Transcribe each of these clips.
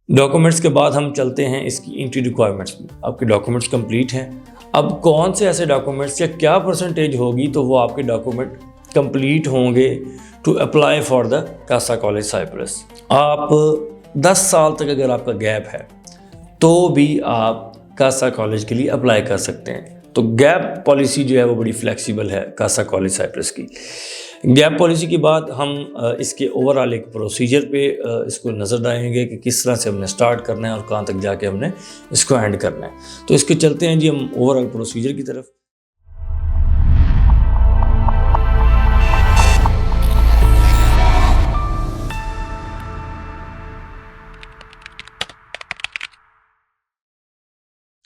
Documents کے بعد ہم چلتے ہیں اس کی انٹری ریکوائرمنٹس میں۔ آپ کے ڈاکومنٹس کمپلیٹ ہیں، اب کون سے ایسے ڈاکومنٹس یا کیا پرسنٹیج ہوگی تو وہ آپ کے ڈاکومنٹ کمپلیٹ ہوں گے to apply for the Casa College Cyprus. آپ 10 سال تک اگر آپ کا گیپ ہے تو بھی آپ کاسا کالج کے لیے اپلائی کر سکتے ہیں۔ تو گیپ پالیسی جو ہے وہ بڑی فلیکسیبل ہے کاسا کالج سائپرس کی۔ گیپ پالیسی کے بعد ہم اس کے اوورآل ایک پروسیجر پہ اس کو نظر ڈالیں گے کہ کس طرح سے ہم نے سٹارٹ کرنا ہے اور کہاں تک جا کے ہم نے اس کو اینڈ کرنا ہے۔ تو اس کے چلتے ہیں جی ہم اوورآل پروسیجر کی طرف۔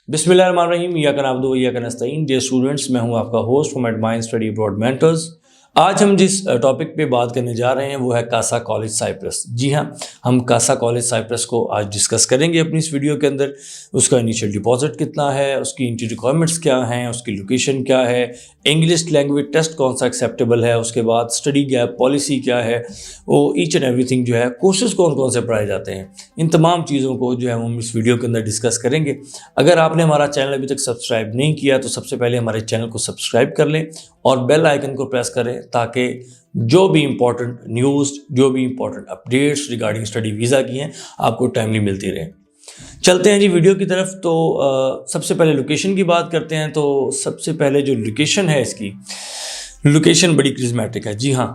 بسم اللہ الرحمن الرحیم، ایاک نعبد و ایاک نستعین۔ ڈیئر اسٹوڈنٹس، میں ہوں آپ کا host from Admine Study Abroad Mentors. آج ہم جس ٹاپک پہ بات کرنے جا رہے ہیں وہ ہے کاسا کالج سائپرس۔ جی ہاں، ہم کاسا کالج سائپرس کو آج ڈسکس کریں گے اپنی اس ویڈیو کے اندر۔ اس کا انیشیل ڈپازٹ کتنا ہے، اس کی انٹری ریکوائرمنٹس کیا ہیں، اس کی لوکیشن کیا ہے، انگلش لینگویج ٹیسٹ کون سا ایکسیپٹیبل ہے، اس کے بعد اسٹڈی گیپ پالیسی کیا ہے، وہ ایچ اینڈ ایوری تھنگ جو ہے، کورسز کون کون سے پڑھائے جاتے ہیں، ان تمام چیزوں کو جو ہے ہم اس ویڈیو کے اندر ڈسکس کریں گے۔ اگر آپ نے ہمارا چینل ابھی تک سبسکرائب نہیں کیا تو سب سے پہلے ہمارے چینل کو سبسکرائب کر لیں اور بیل آئیکن کو پریس کریں تاکہ جو بھی امپورٹنٹ نیوز، جو بھی important updates regarding study visa کی ہیں آپ کو ٹائملی ملتی رہیں۔ چلتے ہیں جی ویڈیو کی طرف۔ تو سب سے پہلے لوکیشن کی بات کرتے ہیں۔ تو سب سے پہلے جو لوکیشن ہے، اس کی لوکیشن بڑی کرزمیٹک ہے۔ جی ہاں،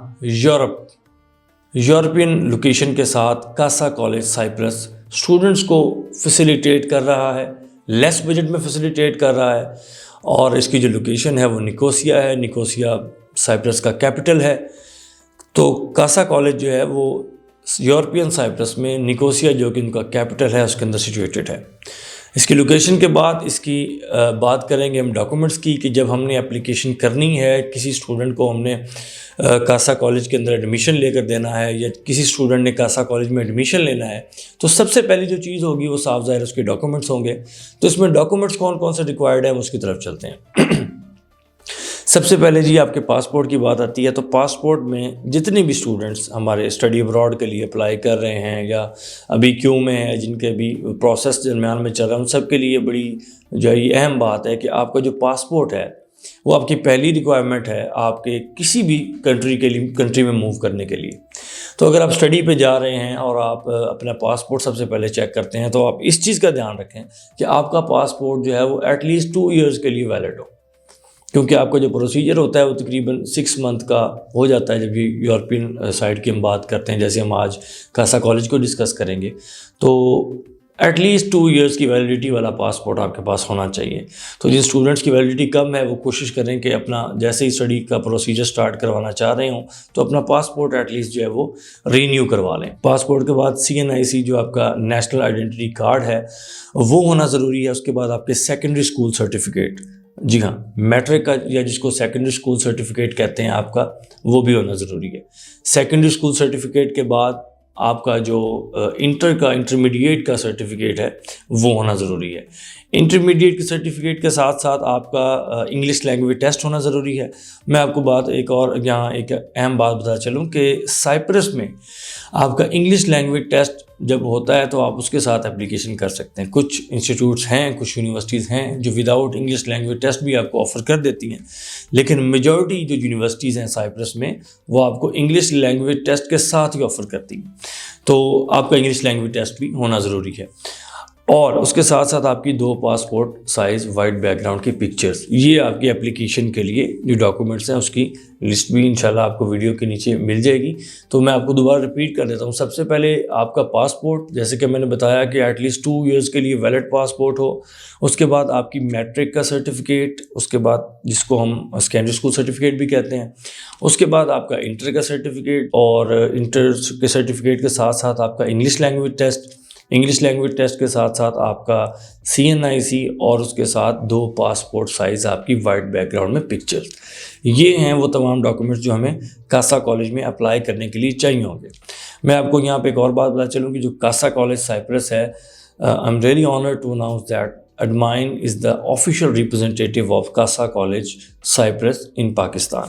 یورپین لوکیشن کے ساتھ کاسا کالج سائپرس اسٹوڈنٹس کو فیسیلیٹیٹ کر رہا ہے، لیس بجٹ میں فیسیلیٹیٹ کر رہا ہے، اور اس کی جو لوکیشن ہے وہ نکوسیا ہے۔ نکوسیا سائپرس کا کیپٹل ہے۔ تو کاسا کالج جو ہے وہ یورپین سائپرس میں نکوسیا جو کہ ان کا کیپٹل ہے اس کے اندر سچویٹڈ ہے۔ اس کی لوکیشن کے بعد اس کی بات کریں گے ہم ڈاکومنٹس کی، کہ جب ہم نے اپلیکیشن کرنی ہے، کسی اسٹوڈنٹ کو ہم نے کاسا کالج کے اندر ایڈمیشن لے کر دینا ہے، یا کسی اسٹوڈنٹ نے کاسا کالج میں ایڈمیشن لینا ہے، تو سب سے پہلی جو چیز ہوگی وہ صاف ظاہر اس کے ڈاکومنٹس ہوں گے۔ تو اس میں ڈاکومنٹس کون کون سے ریکوائرڈ ہیں اس کی طرف چلتے ہیں۔ سب سے پہلے جی آپ کے پاسپورٹ کی بات آتی ہے۔ تو پاسپورٹ میں جتنے بھی اسٹوڈنٹس ہمارے اسٹڈی ابراڈ کے لیے اپلائی کر رہے ہیں یا ابھی کیو میں ہیں، جن کے بھی پروسیس درمیان میں چل رہا ہے، ان سب کے لیے بڑی جو ہے یہ اہم بات ہے کہ آپ کا جو پاسپورٹ ہے وہ آپ کی پہلی ریکوائرمنٹ ہے آپ کے کسی بھی کنٹری میں موو کرنے کے لیے۔ تو اگر آپ اسٹڈی پہ جا رہے ہیں اور آپ اپنا پاسپورٹ سب سے پہلے چیک کرتے ہیں، تو آپ اس چیز کا دھیان رکھیں کہ آپ کا پاسپورٹ جو ہے وہ ایٹ لیسٹ 2 ایئرس کے لیے ویلڈ ہو، کیونکہ آپ کا جو پروسیجر ہوتا ہے وہ تقریباً 6 منتھ کا ہو جاتا ہے جب یہ یورپین سائڈ کی ہم بات کرتے ہیں، جیسے ہم آج کاسا کالج کو ڈسکس کریں گے۔ تو ایٹ لیسٹ 2 ایئرس کی ویلیڈیٹی والا پاسپورٹ آپ کے پاس ہونا چاہیے۔ تو جن اسٹوڈنٹس کی ویلیڈیٹی کم ہے وہ کوشش کریں کہ اپنا جیسے ہی اسٹڈی کا پروسیجر سٹارٹ کروانا چاہ رہے ہوں تو اپنا پاسپورٹ ایٹ لیسٹ جو ہے وہ رینیو کروا لیں۔ پاسپورٹ کے بعد CNIC جو آپ کا نیشنل آئیڈینٹی کارڈ ہے وہ ہونا ضروری ہے۔ اس کے بعد آپ کے سیکنڈری اسکول سرٹیفکیٹ، جی ہاں میٹرک کا یا جس کو سیکنڈری اسکول سرٹیفکیٹ کہتے ہیں آپ کا، وہ بھی ہونا ضروری ہے۔ سیکنڈری اسکول سرٹیفکیٹ کے بعد آپ کا جو انٹرمیڈیٹ کا سرٹیفکیٹ ہے وہ ہونا ضروری ہے۔ انٹرمیڈیٹ کے سرٹیفکیٹ کے ساتھ ساتھ آپ کا انگلش لینگویج ٹیسٹ ہونا ضروری ہے۔ میں آپ کو ایک اہم بات بتا چلوں کہ سائپرس میں آپ کا انگلش لینگویج ٹیسٹ جب ہوتا ہے تو آپ اس کے ساتھ اپلیکیشن کر سکتے ہیں۔ کچھ انسٹیٹیوٹس ہیں، کچھ یونیورسٹیز ہیں جو وداؤٹ انگلش لینگویج ٹیسٹ بھی آپ کو آفر کر دیتی ہیں، لیکن میجورٹی جو یونیورسٹیز ہیں سائپرس میں وہ آپ کو انگلش لینگویج ٹیسٹ کے ساتھ ہی آفر کرتی ہیں۔ تو آپ کا انگلش لینگویج ٹیسٹ بھی ہونا ضروری ہے، اور اس کے ساتھ ساتھ آپ کی 2 passport size white back ground کی پکچرز۔ یہ آپ کی اپلیکیشن کے لیے جو ڈاکومنٹس ہیں اس کی لسٹ بھی انشاءاللہ آپ کو ویڈیو کے نیچے مل جائے گی۔ تو میں آپ کو دوبارہ ریپیٹ کر دیتا ہوں۔ سب سے پہلے آپ کا پاسپورٹ، جیسے کہ میں نے بتایا کہ ایٹ لیسٹ 2 ایئرس کے لیے ویلڈ پاسپورٹ ہو۔ اس کے بعد آپ کی میٹرک کا سرٹیفکیٹ، اس کے بعد جس کو ہم سیکنڈری اسکول سرٹیفکیٹ بھی کہتے ہیں، اس کے بعد آپ کا انٹر کا سرٹیفکیٹ، اور انٹر کے سرٹیفکیٹ کے ساتھ ساتھ آپ کا English language test, English language test کے ساتھ ساتھ آپ کا CNIC، اور اس کے ساتھ 2 پاسپورٹ سائز آپ کی وائٹ بیک گراؤنڈ میں پکچر۔ یہ ہیں وہ تمام ڈاکومنٹس جو ہمیں کاسا کالج میں اپلائی کرنے کے لیے چاہیے ہوں گے۔ میں آپ کو یہاں پہ ایک اور بات بتا چلوں کہ جو کاسا کالج سائپرس ہے، I am really honoured to announce that Admine is the official representative of Casa College Cyprus in Pakistan.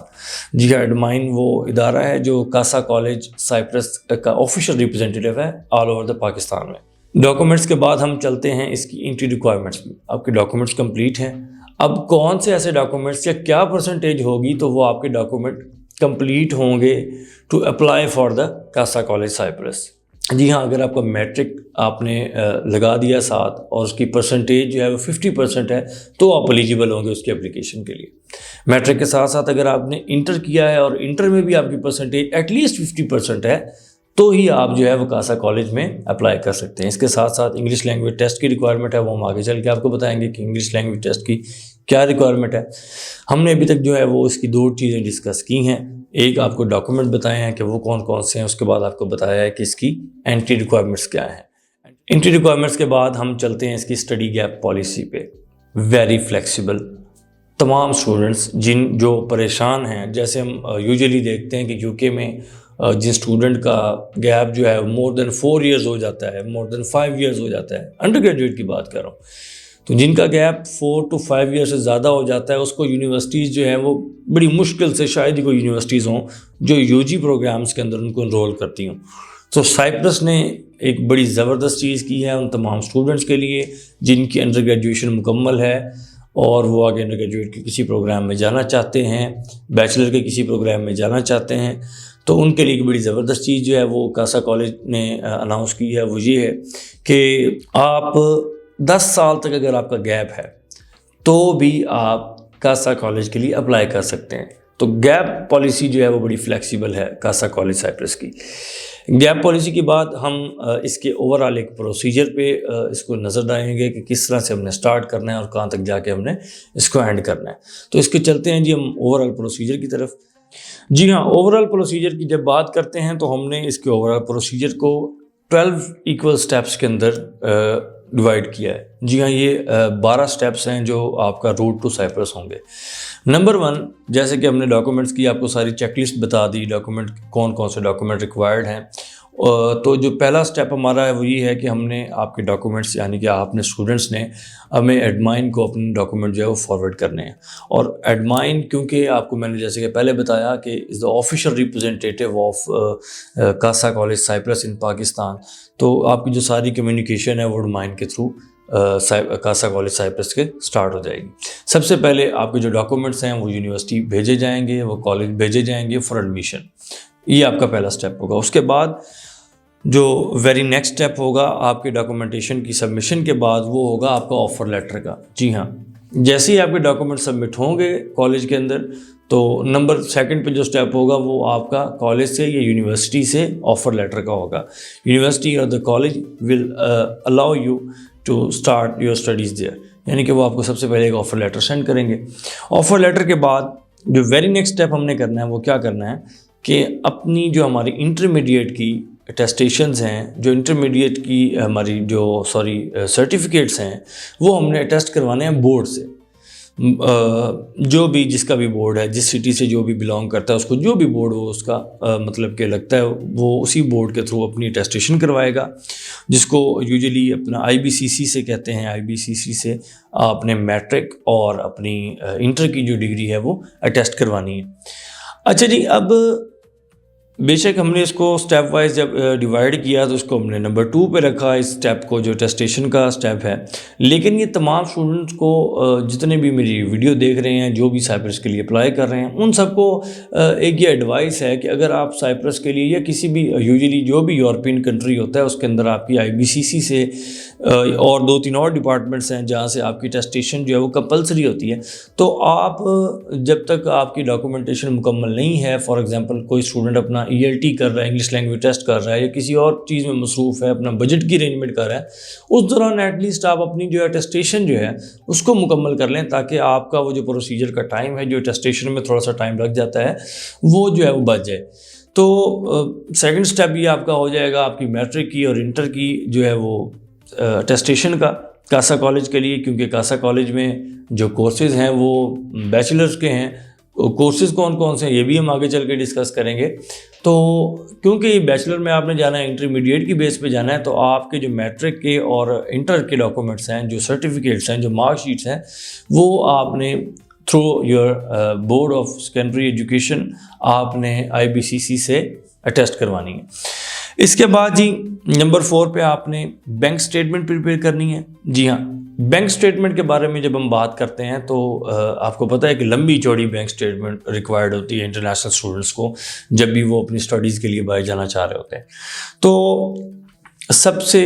جی ہاں، ایڈمائن وہ ادارہ ہے جو کاسا کالج سائپرس کا آفیشیل ریپرزینٹیٹیو ہے آل اوور دا پاکستان میں۔ ڈاکومنٹس کے بعد ہم چلتے ہیں اس کی انٹری ریکوائرمنٹس میں. آپ کے ڈاکومنٹس کمپلیٹ ہیں. اب کون سے ایسے ڈاکومنٹس یا کیا پرسنٹیج ہوگی تو وہ آپ کے ڈاکومنٹ کمپلیٹ ہوں گے to apply for the Casa College Cyprus. جی ہاں, اگر آپ کا میٹرک آپ نے لگا دیا ساتھ اور اس کی پرسنٹیج جو ہے وہ 50% ہے تو آپ ایلیجیبل ہوں گے اس کی اپلیکیشن کے لیے. میٹرک کے ساتھ ساتھ اگر آپ نے انٹر کیا ہے اور انٹر میں بھی آپ کی پرسنٹیج ایٹ لیسٹ 50% ہے تو ہی آپ جو ہے وہ کاسا کالج میں اپلائی کر سکتے ہیں. اس کے ساتھ ساتھ انگلش لینگویج ٹیسٹ کی ریکوائرمنٹ ہے, وہ ہم آگے چل کے آپ کو بتائیں گے کہ انگلش لینگویج ٹیسٹ کی کیا ریکوائرمنٹ ہے. ہم نے ابھی تک جو ہے وہ اس کی 2 چیزیں ڈسکس کی ہیں. ایک آپ کو ڈاکومنٹ بتائے ہیں کہ وہ کون کون سے ہیں, اس کے بعد آپ کو بتایا ہے کہ اس کی انٹری ریکوائرمنٹس کیا ہیں. انٹری ریکوائرمنٹس کے بعد ہم چلتے ہیں اس کی اسٹڈی گیپ پالیسی پہ. Very flexible. تمام اسٹوڈنٹس جو پریشان ہیں, جیسے ہم یوزلی دیکھتے ہیں کہ یو کے میں جن اسٹوڈنٹ کا گیپ جو ہے مور دین 4 ایئرز ہو جاتا ہے, مور دین 5 ایئرز ہو جاتا ہے, انڈر گریجویٹ کی بات کر رہا ہوں, تو جن کا گیپ 4 to 5 ایئر سے زیادہ ہو جاتا ہے اس کو یونیورسٹیز جو ہیں وہ بڑی مشکل سے, شاید ہی کوئی یونیورسٹیز ہوں جو UG پروگرامز کے اندر ان کو انرول کرتی ہوں. تو سائپرس نے ایک بڑی زبردست چیز کی ہے ان تمام اسٹوڈنٹس کے لیے جن کی انڈر گریجویشن مکمل ہے اور وہ آگے انڈر گریجویٹ کے کسی پروگرام میں جانا چاہتے ہیں, بیچلر کے کسی پروگرام میں جانا چاہتے ہیں, تو ان کے لیے ایک بڑی زبردست چیز جو ہے وہ کاسا کالج نے اناؤنس کی ہے. وہ یہ ہے کہ آپ 10 سال تک اگر آپ کا گیپ ہے تو بھی آپ کاسا کالج کے لیے اپلائی کر سکتے ہیں. تو گیپ پالیسی جو ہے وہ بڑی فلیکسیبل ہے کاسا کالج سائپرس کی. گیپ پالیسی کے بعد ہم اس کے اوورآل ایک پروسیجر پہ اس کو نظر ڈالیں گے کہ کس طرح سے ہم نے سٹارٹ کرنا ہے اور کہاں تک جا کے ہم نے اس کو اینڈ کرنا ہے. تو اس کے چلتے ہیں جی ہم اوورآل پروسیجر کی طرف. جی ہاں, اوورآل پروسیجر کی جب بات کرتے ہیں تو ہم نے اس کے اوورآل پروسیجر کو 12 ایکول سٹیپس کے اندر ڈیوائڈ کیا ہے. جی ہاں, یہ 12 سٹیپس ہیں جو آپ کا روٹ ٹو سائپرس ہوں گے. نمبر 1, جیسے کہ ہم نے ڈاکومنٹس کی آپ کو ساری چیک لسٹ بتا دی, ڈاکومنٹ کون کون سے ڈاکومنٹ ریکوائرڈ ہیں. تو جو پہلا سٹیپ ہمارا ہے وہ یہ ہے کہ ہم نے آپ کے ڈاکومنٹس یعنی کہ آپ نے اسٹوڈنٹس نے ہمیں ایڈمائن کو اپنے ڈاکومنٹ جو ہے وہ فارورڈ کرنے ہیں. اور ایڈمائن کیونکہ آپ کو میں نے جیسے کہ پہلے بتایا کہ is the official representative of Casa College Cyprus in Pakistan, تو آپ کی جو ساری کمیونیکیشن ہے وہ ایڈمائن کے تھرو کاسا کالج سائپرس کے سٹارٹ ہو جائے گی. سب سے پہلے آپ کے جو ڈاکومنٹس ہیں وہ یونیورسٹی بھیجے جائیں گے, وہ کالج بھیجے جائیں گے فار ایڈمیشن. یہ آپ کا پہلا سٹیپ ہوگا. اس کے بعد جو ویری نیکسٹ سٹیپ ہوگا آپ کے ڈاکومنٹیشن کی سبمیشن کے بعد وہ ہوگا آپ کا آفر لیٹر کا. جی ہاں, جیسے ہی آپ کے ڈاکومنٹ سبمٹ ہوں گے کالج کے اندر تو نمبر 2 پہ جو سٹیپ ہوگا وہ آپ کا کالج سے یا یونیورسٹی سے آفر لیٹر کا ہوگا. یونیورسٹی اور the college will allow you to start your studies there, یعنی کہ وہ آپ کو سب سے پہلے ایک آفر لیٹر سینڈ کریں گے. آفر لیٹر کے بعد جو ویری نیکسٹ سٹیپ ہم نے کرنا ہے وہ کیا کرنا ہے کہ اپنی جو ہماری انٹرمیڈیٹ کی اٹیسٹیشنز ہیں, جو انٹرمیڈیٹ کی ہماری جو سرٹیفکیٹس ہیں وہ ہم نے اٹیسٹ کروانے ہیں بورڈ سے. جو بھی جس کا بھی بورڈ ہے, جس سٹی سے جو بھی بلانگ کرتا ہے اس کو جو بھی بورڈ ہو اس کا مطلب کہ لگتا ہے وہ اسی بورڈ کے تھرو اپنی اٹیسٹیشن کروائے گا, جس کو یوزلی اپنا IBCC سے کہتے ہیں. IBCC سے آپ نے میٹرک اور اپنی انٹر کی جو ڈگری ہے وہ اٹیسٹ کروانی ہے. اچھا جی, اب بے شک ہم نے اس کو سٹیپ وائز جب ڈیوائڈ کیا تو اس کو ہم نے نمبر 2 پہ رکھا اس سٹیپ کو جو ٹیسٹیشن کا سٹیپ ہے. لیکن یہ تمام اسٹوڈنٹس کو جتنے بھی میری ویڈیو دیکھ رہے ہیں جو بھی سائپرس کے لیے اپلائی کر رہے ہیں ان سب کو ایک یہ ایڈوائس ہے کہ اگر آپ سائپرس کے لیے یا کسی بھی یوزلی جو بھی یورپین کنٹری ہوتا ہے اس کے اندر آپ کی IBCC سے اور 2-3 اور ڈپارٹمنٹس ہیں جہاں سے آپ کی ٹیسٹیشن جو ہے وہ کمپلسری ہوتی ہے, تو آپ جب تک آپ کی ڈاکومنٹیشن مکمل نہیں ہے, فار ایگزامپل کوئی اسٹوڈنٹ اپنا ELT کر رہا ہے, انگلش لینگویج ٹیسٹ کر رہا ہے یا کسی اور چیز میں مصروف ہے, اپنا بجٹ کی ارینجمنٹ کر رہا ہے, اس دوران ایٹ لیسٹ آپ اپنی جو اٹیسٹیشن جو ہے اس کو مکمل کر لیں تاکہ آپ کا وہ جو پروسیجر کا ٹائم ہے, جو اٹیسٹیشن میں تھوڑا سا ٹائم لگ جاتا ہے, وہ جو ہے وہ بچ جائے. تو سیکنڈ سٹیپ یہ آپ کا ہو جائے گا آپ کی میٹرک کی اور انٹر کی جو ہے وہ اٹیسٹیشن کا کاسا کالج کے لیے, کیونکہ کاسا کالج میں جو کورسز ہیں وہ بیچلرز کے ہیں. کورسز کون کون سے ہیں یہ بھی ہم آگے چل کے ڈسکس کریں گے. تو کیونکہ یہ بیچلر میں آپ نے جانا ہے, انٹرمیڈیٹ کی بیس پہ جانا ہے, تو آپ کے جو میٹرک کے اور انٹر کے ڈاکومنٹس ہیں, جو سرٹیفکیٹس ہیں, جو مارک شیٹس ہیں, وہ آپ نے through your board of secondary education آپ نے IBCC سے اٹیسٹ کروانی ہے. اس کے بعد جی نمبر 4 پہ آپ نے بینک سٹیٹمنٹ پریپیئر کرنی ہے. جی ہاں، بینک سٹیٹمنٹ کے بارے میں جب ہم بات کرتے ہیں تو آپ کو پتہ ہے کہ لمبی چوڑی بینک سٹیٹمنٹ ریکوائرڈ ہوتی ہے انٹرنیشنل اسٹوڈنٹس کو جب بھی وہ اپنی اسٹڈیز کے لیے باہر جانا چاہ رہے ہوتے ہیں. تو سب سے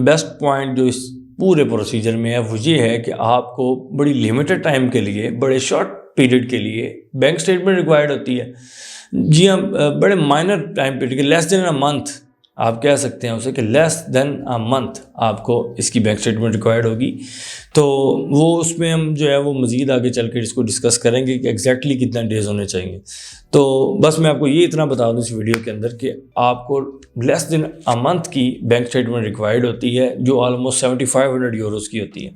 بیسٹ پوائنٹ جو اس پورے پروسیجر میں ہے وہ یہ ہے کہ آپ کو بڑی لیمیٹڈ ٹائم کے لیے، بڑے شارٹ پیریڈ کے لیے بینک سٹیٹمنٹ ریکوائرڈ ہوتی ہے. جی ہاں، بڑے مائنر ٹائم پیریڈ کے، لیس دین اے منتھ آپ کہہ سکتے ہیں اسے، کہ لیس دین اے منتھ آپ کو اس کی بینک سٹیٹمنٹ ریکوائرڈ ہوگی. تو وہ اس میں ہم جو ہے وہ مزید آگے چل کے اس کو ڈسکس کریں گے کہ ایگزیکٹلی کتنا ڈیز ہونے چاہیے. تو بس میں آپ کو یہ اتنا بتا دوں اس ویڈیو کے اندر کہ آپ کو لیس دین اے منتھ کی بینک سٹیٹمنٹ ریکوائرڈ ہوتی ہے، جو آلموسٹ 7500 یوروز کی ہوتی ہے.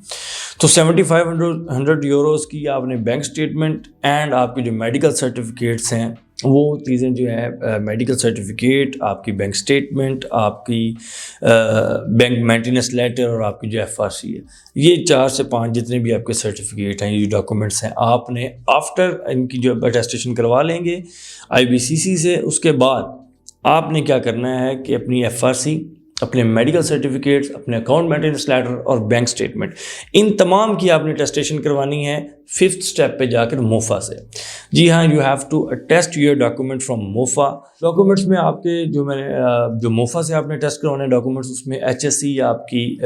تو 7500 یوروز کی آپ نے بینک سٹیٹمنٹ اینڈ آپ کے جو میڈیکل سرٹیفکیٹس ہیں وہ چیزیں جو ہے، میڈیکل سرٹیفکیٹ، آپ کی بینک سٹیٹمنٹ، آپ کی بینک مینٹیننس لیٹر اور آپ کی جو FRC ہے، یہ 4 سے 5 جتنے بھی آپ کے سرٹیفکیٹ ہیں، یہ ڈاکومنٹس ہیں، آپ نے آفٹر ان کی جو اٹیسٹیشن کروا لیں گے IBCC سے. اس کے بعد آپ نے کیا کرنا ہے کہ اپنی FRC، اپنے میڈیکل سرٹیفکیٹس، اپنے اکاؤنٹ مینٹیننس لیٹر اور بینک سٹیٹمنٹ، ان تمام کی آپ نے اٹیسٹیشن کروانی ہے 5th اسٹیپ پہ جا کر موفا سے. جی ہاں، you have to attest your document from MOFA. Documents میں آپ کے جو موفا سے آپ نے ٹیسٹ کروانے ڈاکومنٹس، اس میں HSC، آپ کی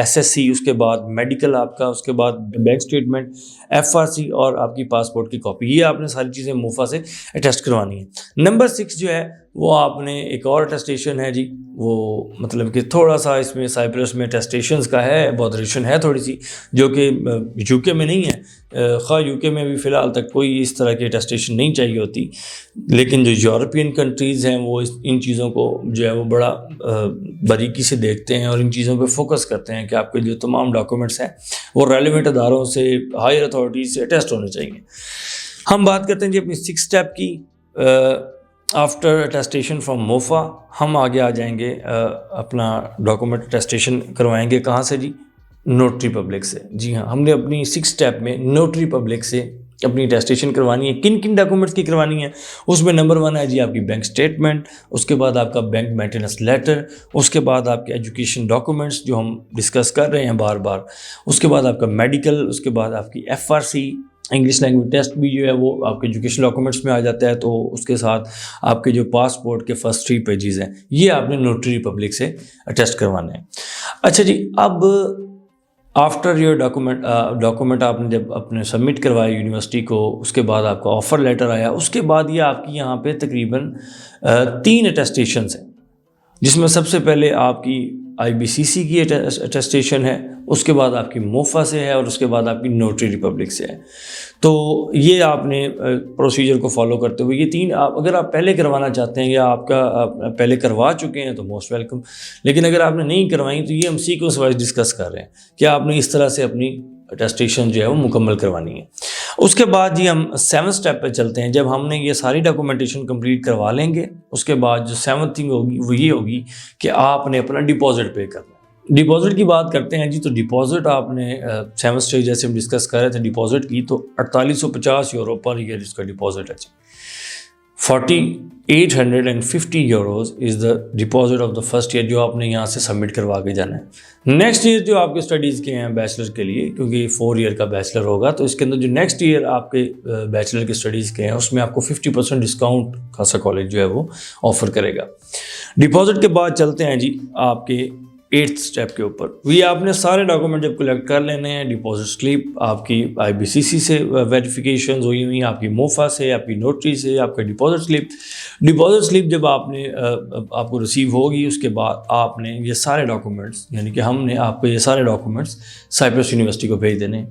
SSC، اس کے بعد میڈیکل آپ کا، اس کے بعد بینک سٹیٹمنٹ، FRC اور آپ کی پاسپورٹ کی کاپی، یہ آپ نے ساری چیزیں موفا سے اٹیسٹ کروانی ہے. نمبر 6 جو ہے وہ آپ نے ایک اور اٹیسٹیشن ہے جی، وہ مطلب کہ تھوڑا سا اس میں سائپرس میں اٹیسٹیشنز کا ہے، بودریشن ہے تھوڑی سی، جو کہ UK میں نہیں ہے. خواہ UK میں بھی فی الحال تک کوئی اس طرح کی اٹیسٹیشن نہیں چاہیے ہوتی، لیکن جو یورپین کنٹریز ہیں وہ ان چیزوں کو جو ہے وہ بڑا باریکی سے دیکھتے ہیں اور ان چیزوں پہ فوکس کرتے ہیں کہ آپ کے جو تمام ڈاکومنٹس ہیں وہ ریلیونٹ اداروں سے، ہائر اتھارٹیز سے اٹیسٹ ہونے چاہیے. ہم بات کرتے ہیں جی اپنی 6 اسٹیپ کی. آفٹر اٹیسٹیشن فرام موفا ہم آگے آ جائیں گے، اپنا ڈاکومنٹ اٹیسٹیشن کروائیں گے کہاں سے جی؟ نوٹری پبلک سے. جی ہاں، ہم نے اپنی 6 اسٹیپ میں نوٹری پبلک سے اپنی اٹیسٹیشن کروانی ہے. کن کن ڈاکومنٹس کی کروانی ہے؟ اس میں نمبر 1 ہے جی آپ کی بینک سٹیٹمنٹ، اس کے بعد آپ کا بینک مینٹیننس لیٹر، اس کے بعد آپ کے ایجوکیشن ڈاکومنٹس جو ہم ڈسکس کر رہے ہیں بار بار، اس کے بعد آپ کا میڈیکل، اس کے بعد آپ کی FRC، انگلش لینگویج ٹیسٹ بھی جو ہے وہ آپ کے ایجوکیشن ڈاکومنٹس میں آ جاتا ہے. تو اس کے ساتھ آپ کے جو پاسپورٹ کے فرسٹ 3 پیجز ہیں یہ آپ نے نوٹری پبلک سے اٹیسٹ کروانے ہیں. اچھا جی، اب آفٹر یور ڈاکومنٹ آپ نے جب اپنے سبمٹ کروایا یونیورسٹی کو، اس کے بعد آپ کا آفر لیٹر آیا، اس کے بعد یہ آپ کی یہاں پہ تقریباً 3 اٹیسٹیشنس ہیں، جس میں سب سے پہلے آپ کی IBCC کی اٹیسٹیشن ہے، اس کے بعد آپ کی موفا سے ہے اور اس کے بعد آپ کی نوٹری ریپبلک سے ہے. تو یہ آپ نے پروسیجر کو فالو کرتے ہوئے یہ 3 اگر آپ پہلے کروانا چاہتے ہیں یا آپ کا پہلے کروا چکے ہیں تو موسٹ ویلکم، لیکن اگر آپ نے نہیں کروائیں تو یہ ہم سیکوینس وائز ڈسکس کر رہے ہیں کہ آپ نے اس طرح سے اپنی اٹیسٹیشن جو ہے وہ مکمل کروانی ہے. اس کے بعد جی ہم 7 اسٹیپ پہ چلتے ہیں. جب ہم نے یہ ساری ڈاکومنٹیشن کمپلیٹ کروا لیں گے، اس کے بعد جو 7th تھنگ ہوگی وہ یہ ہوگی کہ آپ نے اپنا ڈپازٹ پے کرنا ہے. ڈپازٹ کی بات کرتے ہیں جی، تو ڈپازٹ آپ نے 7 اسٹیج جیسے ہم ڈسکس کر رہے تھے ڈپازٹ کی، تو 4850 یورو پر ایئر اس کا ڈپازٹ ہے جی. 4850 euros is the deposit of the first year جو آپ نے یہاں سے سبمٹ کروا کے جانا ہے. نیکسٹ ایئر جو آپ کے اسٹڈیز کے ہیں بیچلر کے لیے، کیونکہ 4 ایئر کا بیچلر ہوگا، تو اس کے اندر جو نیکسٹ ایئر آپ کے بیچلر کے اسٹڈیز کے ہیں اس میں آپ کو 50% ڈسکاؤنٹ خاصا کالج جو ہے وہ آفر کرے گا. ڈپازٹ کے بعد چلتے ہیں جی آپ کے 8th اسٹیپ کے اوپر. یہ آپ نے سارے ڈاکومنٹ جب کلیکٹ کر لینے ہیں، ڈپازٹ سلپ آپ کی IBCC سے ویریفیکیشنز ہوئی ہوئی، آپ کی موفا سے، آپ کی نوٹری سے، آپ کا ڈپازٹ سلپ جب آپ کو ریسیو ہوگی، اس کے بعد آپ نے یہ سارے ڈاکومنٹس، یعنی کہ ہم نے آپ کو یہ سارے ڈاکومنٹس سائپرس یونیورسٹی کو بھیج دینے.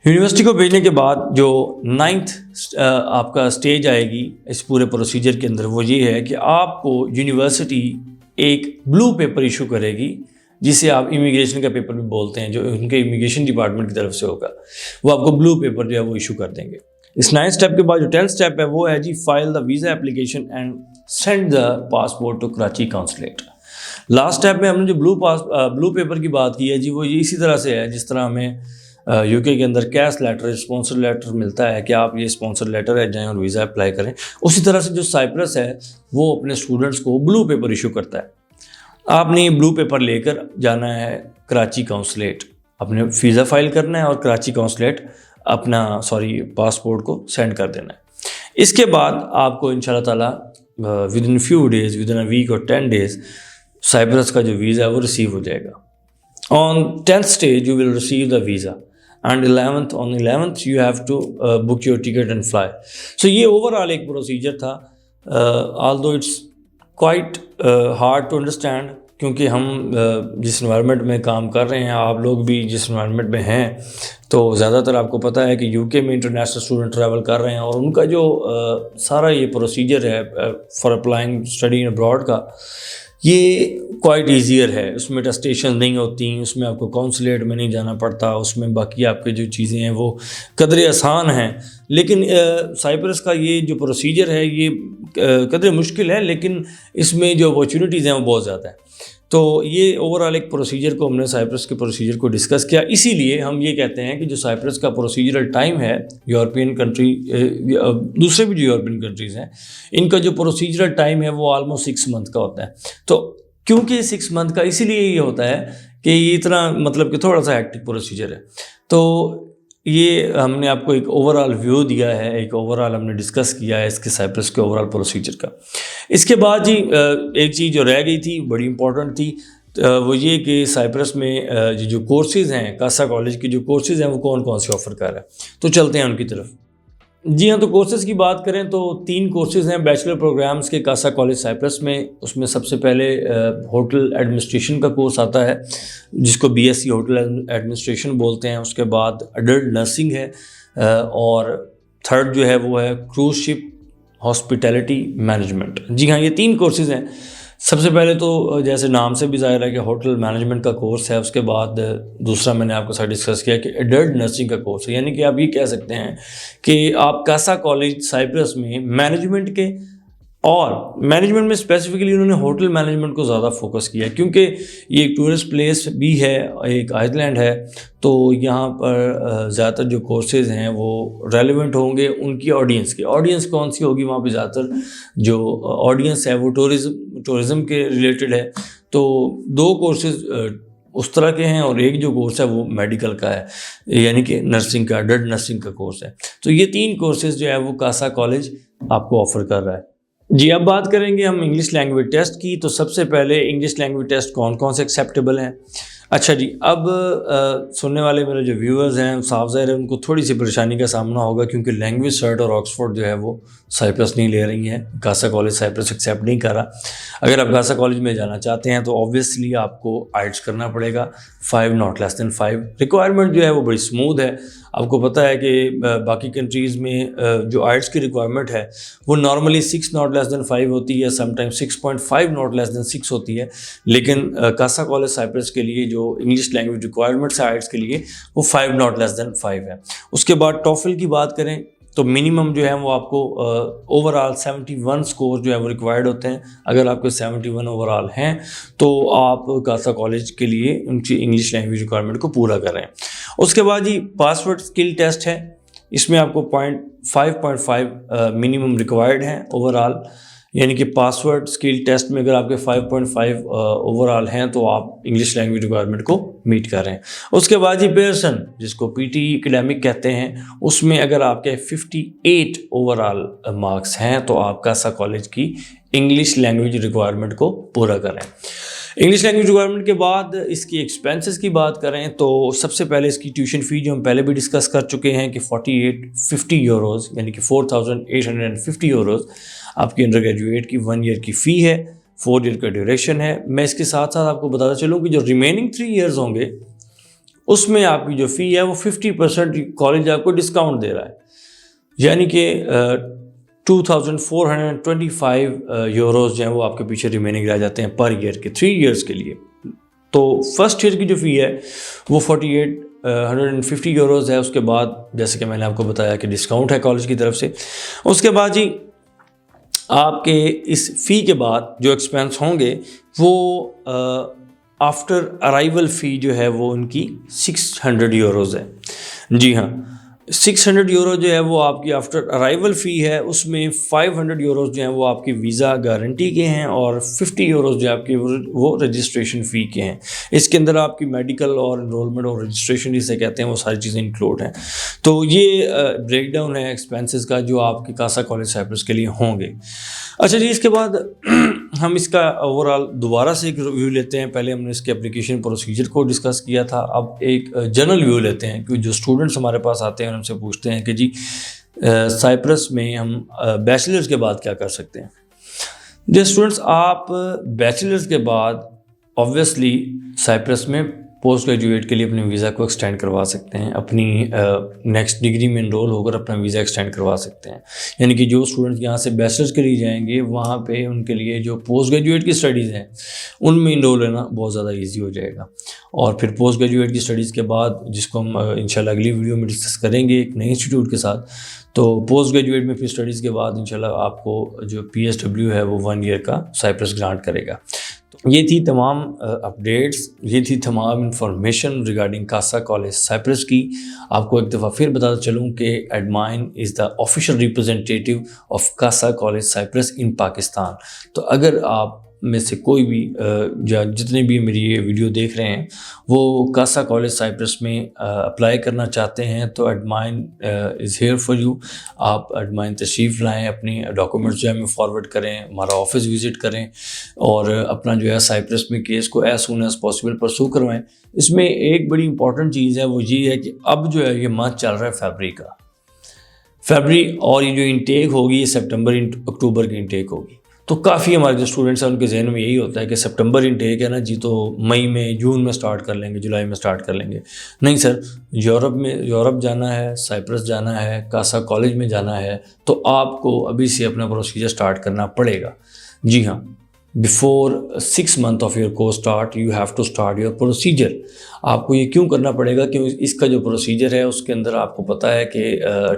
یونیورسٹی کو بھیجنے کے بعد جو 9th آپ کا اسٹیج آئے گی اس پورے پروسیجر کے اندر، وہ یہ ہے کہ آپ کو یونیورسٹی ایک بلو پیپر ایشو کرے گی، جسے آپ امیگریشن کا پیپر بھی بولتے ہیں، جو ان کے امیگریشن ڈپارٹمنٹ کی طرف سے ہوگا. وہ آپ کو بلو پیپر جو ہے وہ ایشو کر دیں گے. اس 9th اسٹیپ کے بعد جو 10th اسٹیپ ہے وہ ہے جی file the visa application and send the passport to Karachi consulate. Last step میں ہم نے جو بلو پیپر کی بات کی ہے جی، وہ اسی طرح سے ہے جس طرح ہمیں یو کے اندر کیس لیٹر اسپانسر لیٹر ملتا ہے کہ آپ یہ اسپانسر لیٹر ہے جائیں اور ویزا اپلائی کریں. اسی طرح سے جو سائپرس ہے وہ اپنے اسٹوڈنٹس کو بلو پیپر ایشو کرتا ہے. آپ نے یہ بلو پیپر لے کر جانا ہے کراچی کونسلیٹ, اپنے ویزا فائل کرنا ہے اور کراچی کونسلیٹ اپنا پاسپورٹ کو سینڈ کر دینا ہے. اس کے بعد آپ کو انشاءاللہ تعالیٰ within few days, within a week اور 10 days سائپرس کا جو ویزا ہے وہ ریسیو ہو جائے گا. On 10th stage you will receive the visa and on 11th you have to book your ticket and fly. So یہ overall ایک procedure تھا, although it's quite hard to understand کیونکہ ہم جس انوائرمنٹ میں کام کر رہے ہیں, آپ لوگ بھی جس انوائرمنٹ میں ہیں, تو زیادہ تر آپ کو پتہ ہے کہ یو کے میں انٹرنیشنل اسٹوڈنٹ ٹریول کر رہے ہیں اور ان کا جو سارا یہ پروسیجر ہے فار اپلائنگ اسٹڈی ابراڈ کا, یہ کوائٹ ایزیئر ہے. اس میں ٹیسٹیشن نہیں ہوتی, اس میں آپ کو کونسلیٹ میں نہیں جانا پڑتا, اس میں باقی آپ کے جو چیزیں ہیں وہ قدرے آسان ہیں. لیکن سائپرس کا یہ جو پروسیجر ہے یہ قدرے مشکل ہے, لیکن اس میں جو اپارچونیٹیز ہیں وہ بہت زیادہ ہیں. تو یہ اوورال ایک پروسیجر کو ہم نے سائپرس کے پروسیجر کو ڈسکس کیا. اسی لیے ہم یہ کہتے ہیں کہ جو سائپرس کا پروسیجرل ٹائم ہے, یورپین کنٹری دوسرے بھی جو یورپین کنٹریز ہیں ان کا جو پروسیجرل ٹائم ہے وہ آلموسٹ 6 months کا ہوتا ہے. تو کیونکہ 6 month کا اسی لیے یہ ہوتا ہے کہ یہ اتنا مطلب کہ تھوڑا سا ہیکٹک پروسیجر ہے. تو یہ ہم نے آپ کو ایک اوورال ویو دیا ہے, ایک اوورال ہم نے ڈسکس کیا ہے اس کے سائپرس کے اوورال پروسیجر کا. اس کے بعد جی ایک چیز جو رہ گئی تھی بڑی امپورٹنٹ تھی, وہ یہ کہ سائپرس میں جو کورسز ہیں, کاسا کالج کے جو کورسز ہیں وہ کون کون سے آفر کر رہا ہے. تو چلتے ہیں ان کی طرف. جی ہاں, تو کورسز کی بات کریں تو 3 کورسز ہیں بیچلر پروگرامز کے کاسا کالج سائپرس میں. اس میں سب سے پہلے ہوٹل ایڈمنسٹریشن کا کورس آتا ہے جس کو BSc ہوٹل ایڈمنسٹریشن بولتے ہیں. اس کے بعد ایڈلٹ نرسنگ ہے, اور تھرڈ جو ہے وہ ہے کروز شپ ہاسپٹیلٹی مینجمنٹ. جی ہاں, یہ 3 کورسز ہیں. سب سے پہلے تو جیسے نام سے بھی ظاہر ہے کہ ہوٹل مینجمنٹ کا کورس ہے. اس کے بعد دوسرا میں نے آپ کے ساتھ ڈسکس کیا کہ ایڈلٹ نرسنگ کا کورس ہے. یعنی کہ آپ یہ کہہ سکتے ہیں کہ آپ کاسا کالج سائپرس میں مینجمنٹ کے, اور مینجمنٹ میں اسپیسیفکلی انہوں نے ہوٹل مینجمنٹ کو زیادہ فوکس کیا کیونکہ یہ ایک ٹورسٹ پلیس بھی ہے, ایک آئس لینڈ ہے. تو یہاں پر زیادہ تر جو کورسز ہیں وہ ریلیونٹ ہوں گے ان کی آڈینس کے. آڈینس کون سی ہوگی وہاں پہ؟ زیادہ تر جو آڈینس ہے وہ ٹورزم کے ریلیٹڈ ہے. تو 2 کورسز اس طرح کے ہیں اور ایک جو کورس ہے وہ میڈیکل کا ہے, یعنی کہ نرسنگ کا, ایڈلٹ نرسنگ کا کورس ہے. تو یہ 3 کورسز جو ہے وہ کاسا کالج آپ کو آفر کر رہا ہے. جی اب بات کریں گے ہم انگلش لینگویج ٹیسٹ کی. تو سب سے پہلے انگلش لینگویج ٹیسٹ کون کون سے ایکسیپٹیبل ہیں؟ اچھا جی, اب سننے والے میرے جو ویورز ہیں صاف ظاہر ہے ان کو تھوڑی سی پریشانی کا سامنا ہوگا کیونکہ لینگویج سرٹ اور آکسفورڈ جو ہے وہ سائپرس نہیں لے رہی ہیں, کاسا کالج سائپرس ایکسیپٹ نہیں کر رہا. اگر آپ کاسا کالج میں جانا چاہتے ہیں تو آبویسلی آپ کو آئلٹس کرنا پڑے گا 5 not less than 5. ریکوائرمنٹ جو ہے وہ بڑی اسموتھ ہے. آپ کو پتہ ہے کہ باقی کنٹریز میں جو آئلٹس کی ریکوائرمنٹ ہے وہ نارملی 6 not less than 5 ہوتی ہے, some time 6.5 not less than 6 ہوتی ہے. لیکن کاسا کالج سائپرس کے لیے جو انگلش لینگویج ریکوائرمنٹس ہے آئلٹس کے لیے وہ 5 not less than 5 ہے. اس کے بعد ٹوفل کی بات کریں تو منیمم جو ہے وہ آپ کو اوورال 71 سکور جو ہے وہ ریکوائرڈ ہوتے ہیں. اگر آپ کے 71 اوورال ہیں تو آپ کاسا کالج کے لیے ان کی انگلش لینگویج ریکوائرمنٹ کو پورا کر رہے ہیں. اس کے بعد جی پاسورڈ اسکل ٹیسٹ ہے. اس میں آپ کو 5.5 منیمم ریکوائرڈ ہیں اوورال, یعنی کہ پاسورڈ اسکل ٹیسٹ میں اگر آپ کے 5.5 اوورال ہیں تو آپ انگلش لینگویج ریکوائرمنٹ کو میٹ کر رہے ہیں. اس کے بعد جی پیئرسن جس کو PTE اکیڈیمک کہتے ہیں, اس میں اگر آپ کے 58 اوورال مارکس ہیں تو آپ کاسا کالج کی انگلش لینگویج ریکوائرمنٹ کو پورا کریں. انگلش لینگویج ریکوائرمنٹ کے بعد اس کی ایکسپینسز کی بات کریں تو سب سے پہلے اس کی ٹیوشن فی جو ہم پہلے بھی ڈسکس کر چکے ہیں کہ 4850 یوروز یعنی کہ 4850 یوروز آپ کی انڈر گریجویٹ کی 1 ایئر کی فی ہے, 4 ایئر کا ڈیوریشن ہے. میں اس کے ساتھ ساتھ آپ کو بتاتا چلوں کہ جو ریمیننگ 3 ایئرز ہوں گے اس میں آپ کی جو فی ہے وہ 50% کالج آپ کو ڈسکاؤنٹ دے رہا ہے, یعنی کہ 2425 یوروز جو ہیں وہ آپ کے پیچھے ریمیننگ رہ جاتے ہیں پر ایئر کے 3 ایئرز کے لیے. تو فرسٹ ایئر کی جو فی ہے وہ 4850 یوروز ہے. اس کے بعد جیسے کہ میں نے آپ کو بتایا کہ ڈسکاؤنٹ ہے کالج کی طرف سے. اس کے بعد جی آپ کے اس فی کے بعد جو ایکسپینس ہوں گے وہ آفٹر ارائیول فی جو ہے وہ ان کی 600 یوروز ہے. جی ہاں 600 یورو جو ہے وہ آپ کی آفٹر ارائیول فی ہے. اس میں 500 یوروز جو ہیں وہ آپ کی ویزا گارنٹی کے ہیں اور 50 یوروز جو آپ کی وہ رجسٹریشن فی کے ہیں. اس کے اندر آپ کی میڈیکل اور انرولمنٹ اور رجسٹریشن جسے کہتے ہیں وہ ساری چیزیں انکلوڈ ہیں. تو یہ بریک ڈاؤن ہے ایکسپینسز کا جو آپ کے کاسا کالج سائپرس کے لیے ہوں گے. اچھا جی، اس کے بعد ہم اس کا اوورال دوبارہ سے ایک ریویو لیتے ہیں. پہلے ہم نے اس کے اپلیکیشن پروسیجر کو ڈسکس کیا تھا، اب ایک جنرل ویو لیتے ہیں کہ جو اسٹوڈنٹس ہمارے پاس آتے ہیں ہم سے پوچھتے ہیں کہ جی سائپرس میں ہم بیچلرز کے بعد کیا کر سکتے ہیں. جی اسٹوڈنٹس، آپ بیچلرز کے بعد آبویسلی سائپرس میں پوسٹ گریجویٹ کے لیے اپنے ویزا کو ایکسٹینڈ کروا سکتے ہیں، اپنی نیکسٹ ڈگری میں انرول ہو کر اپنا ویزا ایکسٹینڈ کروا سکتے ہیں. یعنی کہ جو اسٹوڈنٹ یہاں سے بیچلرز کے لیے جائیں گے وہاں پہ ان کے لیے جو پوسٹ گریجویٹ کی اسٹڈیز ہیں ان میں انرول لینا بہت زیادہ ایزی ہو جائے گا. اور پھر پوسٹ گریجویٹ کی اسٹڈیز کے بعد، جس کو ہم انشاءاللہ اگلی ویڈیو میں ڈسکس کریں گے ایک نئے انسٹیٹیوٹ کے ساتھ، تو پوسٹ گریجویٹ میں پھر اسٹڈیز کے بعد انشاءاللہ آپ کو جو PSW ہے وہ 1 ایئر کا سائپرس گرانٹ کرے گا. یہ تھی تمام اپڈیٹس، یہ تھی تمام information regarding Casa College Cyprus کی. آپ کو ایک دفعہ پھر بتاتا چلوں کہ Admine is the official representative of Casa College Cyprus in Pakistan. تو اگر آپ میں سے کوئی بھی جتنے بھی میری یہ ویڈیو دیکھ رہے ہیں وہ کاسا کالج سائپرس میں اپلائی کرنا چاہتے ہیں تو ایڈمائن از ہیئر فار یو. آپ ایڈمائن تشریف لائیں، اپنی ڈاکومنٹس جو ہے ہمیں فارورڈ کریں، ہمارا آفس وزٹ کریں اور اپنا جو ہے سائپرس میں کیس کو ایز سون ایز پاسبل پرسو کروائیں. اس میں ایک بڑی امپورٹنٹ چیز ہے، وہ یہ ہے کہ اب جو ہے یہ منتھ چل رہا ہے فیبری اور یہ جو انٹیک ہوگی یہ سپٹمبر اکتوبر کی انٹیک ہوگی. تو کافی ہمارے جو اسٹوڈنٹس ہیں ان کے ذہن میں یہی ہوتا ہے کہ سپٹمبر انٹیک ہے نا جی، تو مئی میں جون میں سٹارٹ کر لیں گے، جولائی میں سٹارٹ کر لیں گے. نہیں سر، یورپ جانا ہے، سائپرس جانا ہے، کاسا کالج میں جانا ہے تو آپ کو ابھی سے اپنا پروسیجر سٹارٹ کرنا پڑے گا. جی ہاں، before 6 months of your course start you have to start your procedure. آپ کو یہ کیوں کرنا پڑے گا کہ اس کا جو پروسیجر ہے اس کے اندر آپ کو پتہ ہے کہ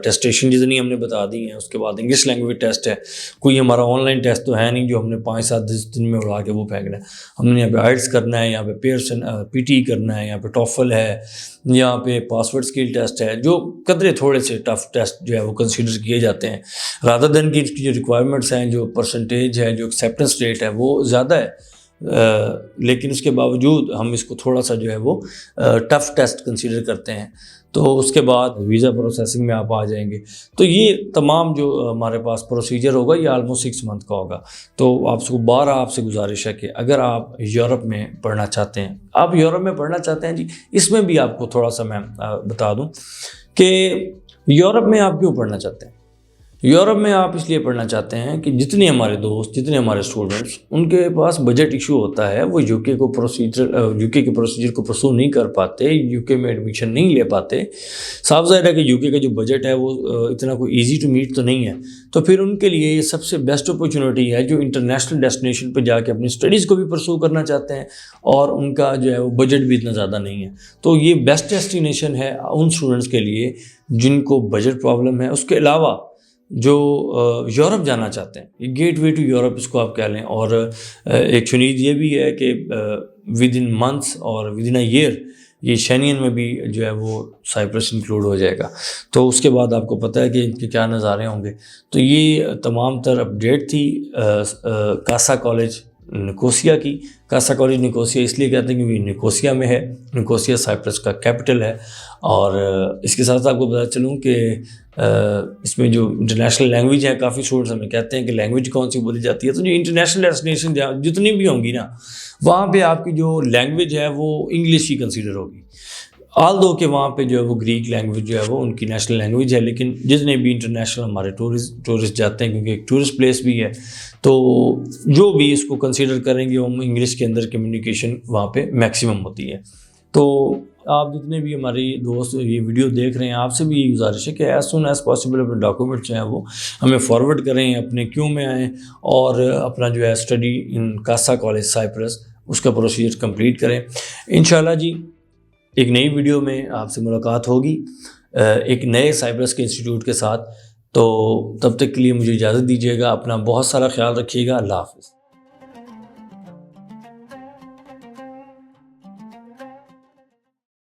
ٹیسٹیشن جتنی ہم نے بتا دی ہیں، اس کے بعد انگلش لینگویج ٹیسٹ ہے. کوئی ہمارا آن لائن ٹیسٹ تو ہے نہیں جو ہم نے 5-7 دن میں اڑا کے وہ پھینکنا ہے. ہم نے یہاں پہ آئلٹس کرنا ہے، یہاں پہ پیئرسن PT کرنا ہے، یہاں پہ ٹوفل ہے، یہاں پہ پاسورڈ اسکل ٹیسٹ ہے، جو قدرے تھوڑے سے ٹف ٹیسٹ جو ہے وہ کنسیڈر کیے جاتے ہیں رادر دین کی اس کی جو ریکوائرمنٹس ہیں، جو پرسنٹیج ہے، جو ایکسیپٹنس ریٹ ہے وہ زیادہ ہے. لیکن اس کے باوجود ہم اس کو تھوڑا سا جو ہے وہ ٹف ٹیسٹ کنسیڈر کرتے ہیں. تو اس کے بعد ویزا پروسیسنگ میں آپ آ جائیں گے. تو یہ تمام جو ہمارے پاس پروسیجر ہوگا یہ آلموسٹ 6 month کا ہوگا. تو آپ سے گزارش ہے کہ اگر آپ یورپ میں پڑھنا چاہتے ہیں، جی اس میں بھی آپ کو تھوڑا سا میں بتا دوں کہ یورپ میں آپ کیوں پڑھنا چاہتے ہیں. یورپ میں آپ اس لیے پڑھنا چاہتے ہیں کہ جتنے ہمارے دوست، جتنے ہمارے اسٹوڈنٹس، ان کے پاس بجٹ ایشو ہوتا ہے، وہ یو کے کے پروسیجر کو پرسو نہیں کر پاتے، یو کے میں ایڈمیشن نہیں لے پاتے. صاف ظاہر ہے کہ یو کے کا جو بجٹ ہے وہ اتنا کوئی ایزی ٹو میٹ تو نہیں ہے. تو پھر ان کے لیے یہ سب سے بیسٹ اپرچونٹی ہے جو انٹرنیشنل ڈیسٹینیشن پہ جا کے اپنی اسٹڈیز کو بھی پرسو کرنا چاہتے ہیں اور ان کا جو ہے وہ بجٹ بھی اتنا زیادہ نہیں ہے. تو یہ بیسٹ ڈیسٹینیشن ہے ان اسٹوڈنٹس کے لیے جن کو بجٹ پرابلم ہے. اس کے علاوہ جو یورپ جانا چاہتے ہیں، یہ گیٹ وے ٹو یورپ اس کو آپ کہہ لیں. اور ایک چنید یہ بھی ہے کہ ود ان منتھس اور ود ان اے ایئر یہ شینین میں بھی جو ہے وہ سائپرس انکلوڈ ہو جائے گا. تو اس کے بعد آپ کو پتہ ہے کہ ان کے کیا نظارے ہوں گے. تو یہ تمام تر اپڈیٹ تھی کاسا کالج نکوسیا کی. کاسا کالج نکوسیا اس لیے کہتے ہیں کہ یہ نکوسیا میں ہے، نکوسیا سائپرس کا کیپٹل ہے. اور اس کے ساتھ آپ کو بتا چلوں کہ اس میں جو انٹرنیشنل لینگویج ہے، کافی اسٹوڈنٹس ہمیں کہتے ہیں کہ لینگویج کون سی بولی جاتی ہے. تو جو انٹرنیشنل ڈیسٹینیشن جتنی بھی ہوں گی نا، وہاں پہ آپ کی جو لینگویج ہے وہ انگلش ہی کنسیڈر ہوگی. آلدو کہ وہاں پہ جو ہے وہ گریک لینگویج جو ہے وہ ان کی نیشنل لینگویج ہے. لیکن جتنے بھی انٹرنیشنل ہمارے ٹورسٹ جاتے ہیں، کیونکہ ایک ٹورسٹ پلیس بھی ہے، تو جو بھی اس کو کنسیڈر کریں گے ہم انگلش کے اندر کمیونیکیشن وہاں پہ میکسیمم ہوتی ہے. تو آپ جتنے بھی ہماری دوست یہ ویڈیو دیکھ رہے ہیں، آپ سے بھی یہ گزارش ہے کہ ایز سون ایز پاسبل اپنے ڈاکومنٹس جو ہیں وہ ہمیں فارورڈ کریں، اپنے کیوں میں آئیں اور اپنا جو ہے اسٹڈی ان کاسا کالج سائپرس اس کا پروسیجر کمپلیٹ کریں. انشاءاللہ جی ایک نئی ویڈیو میں آپ سے ملاقات ہوگی ایک نئے سائپرس کے انسٹیٹیوٹ کے ساتھ. تو تب تک کے لیے مجھے اجازت دیجیے گا. اپنا بہت سارا خیال رکھیے گا. اللہ حافظ.